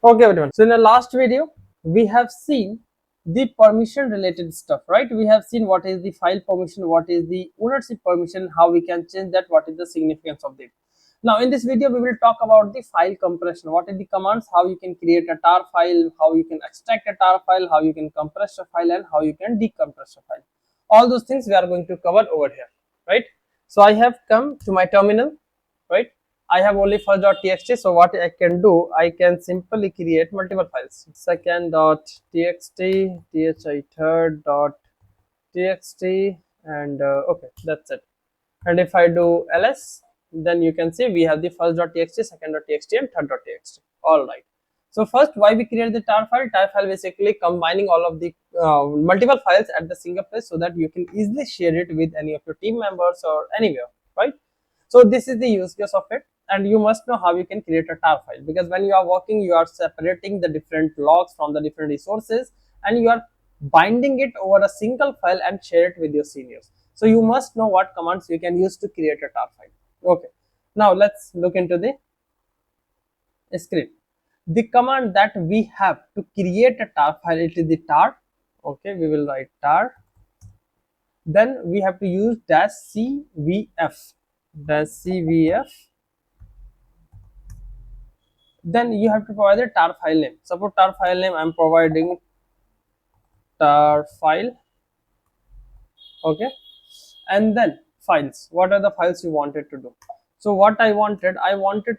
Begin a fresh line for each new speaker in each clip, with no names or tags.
Okay everyone, so in the last video we have seen the permission related stuff, right? We have seen what is the file permission, what is the ownership permission, how we can change that, what is the significance of it. Now in this video we will talk about the file compression, what are the commands, how you can create a tar file, how you can extract a tar file, how you can compress a file, and how you can decompress a file. All those things we are going to cover over here, right? So I have come to my terminal, right? I have only first.txt, so what I can do, I can simply create multiple files. Second.txt, thi third.txt, and okay, that's it. And if I do ls, then you can see we have the first.txt, second.txt, and third.txt. All right. So first, why we create the tar file? Tar file basically combining all of the multiple files at the single place so that you can easily share it with any of your team members or anywhere, right? So this is the use case of it, and you must know how you can create a tar file, because when you are working, you are separating the different logs from the different resources, and you are binding it over a single file and share it with your seniors. So you must know what commands you can use to create a tar file. Okay, now let's look into the screen. The command that we have to create a tar file, it is the tar. Okay, we will write tar. Then we have to use -cvf, -cvf. Then you have to provide the tar file name. Suppose tar file name, I'm providing tar file. Okay, and then files. What are the files you wanted to do? So what I wanted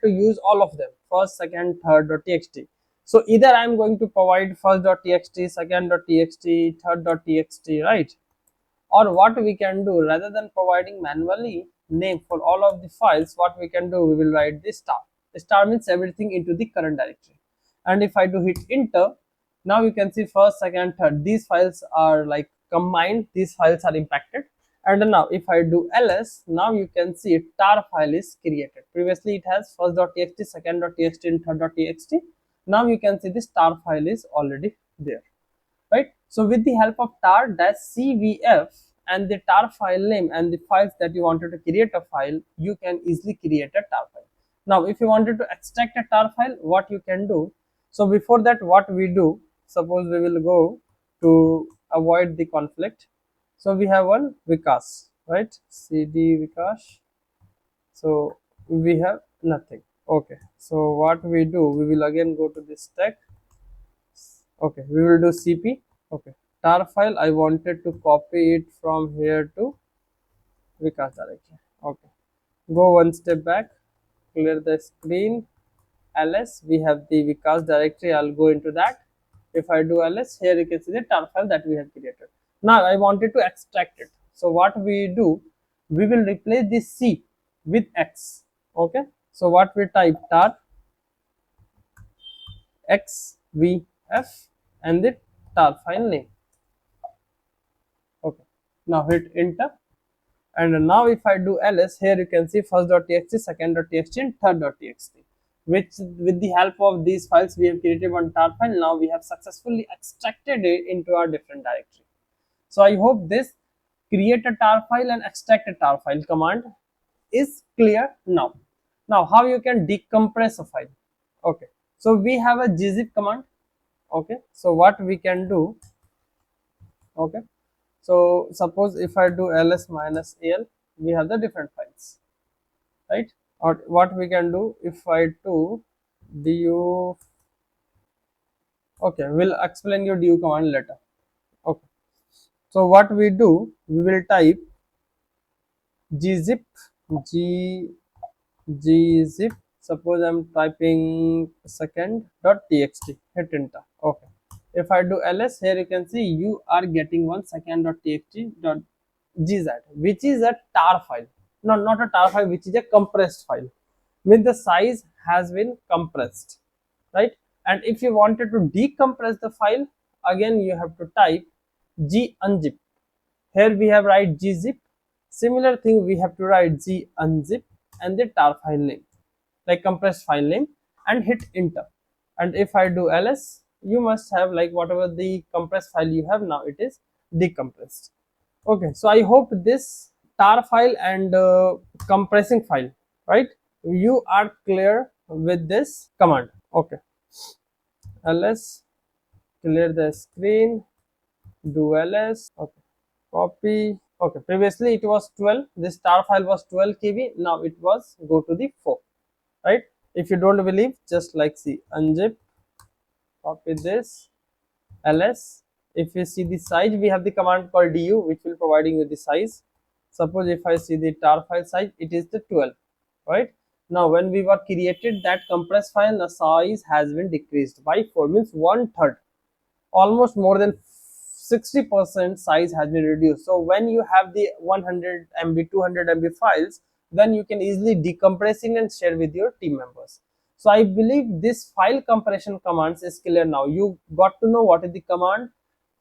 to use all of them, first, second, third.txt. So either I'm going to provide first.txt, second.txt, third.txt, right? Or what we can do, rather than providing manually name for all of the files, what we can do, we will write this star. Star means everything into the current directory. And if I do hit enter, now you can see first, second, third, these files are like combined, these files are impacted. And now if I do ls, now you can see tar file is created. Previously it has first.txt, second.txt, and third.txt. Now you can see this tar file is already there, right? So with the help of tar-cvf and the tar file name and the files that you wanted to create a file, you can easily create a tar file. Now if you wanted to extract a tar file, what you can do, so before that what we do, suppose we will go to avoid the conflict. So we have one Vikas, right? cd Vikas. So we have nothing. Okay, so what we do, we will again go to this stack. Okay, we will do cp. Okay, tar file, I wanted to copy it from here to Vikas directly. Okay, go one step back, clear the screen. ls, we have the Vikas directory, I'll go into that. If I do ls, here you can see the tar file that we have created. Now I wanted to extract it. So what we do, we will replace this c with x. Okay, so what we type, tar xvf and the tar file name. Okay, now hit enter, and now if I do ls, here you can see first.txt, second.txt, and third.txt, which with the help of these files we have created one tar file. Now we have successfully extracted it into our different directory. So I hope this create a tar file and extract a tar file command is clear now. Now how you can decompress a file? Okay, so we have a gzip command. Okay, so what we can do, okay, so suppose if I do ls -al, we have the different files, right? Or what we can do, if I do du, okay, we'll explain your du command later. Okay, so what we do, we will type gzip, g gzip. Suppose I'm typing second.txt, hit enter. Okay, if I do ls, here you can see you are getting one second.txt.gz, which is a tar file. No, not a tar file, which is a compressed file, means the size has been compressed, right? And if you wanted to decompress the file, again you have to type gunzip. Here we have write gzip. Similar thing we have to write gunzip and the tar file name, like compressed file name, and hit enter. And if I do ls, you must have like whatever the compressed file you have, now it is decompressed. Okay, so I hope this tar file and compressing file, right, you are clear with this command. Okay, ls, clear the screen, do ls, okay, copy. Okay, previously it was 12, this tar file was 12 KB, now it was go to the 4, right? If you don't believe, just like see unzip, copy this, ls. If you see the size, we have the command called du which will providing you the size. Suppose if I see the tar file size, it is the 12, right? Now when we were created that compressed file, the size has been decreased by 4, means one third, almost more than 60% size has been reduced. So when you have the 100 MB, 200 MB files, then you can easily decompressing and share with your team members. So I believe this file compression commands is clear now. You got to know what is the command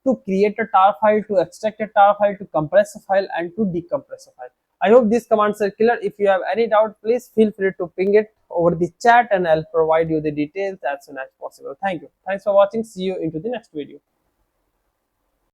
to create a tar file, to extract a tar file, to compress a file, and to decompress a file. I hope these commands are clear. If you have any doubt, please feel free to ping it over the chat and I'll provide you the details as soon as possible. Thank you. Thanks for watching. See you into the next video.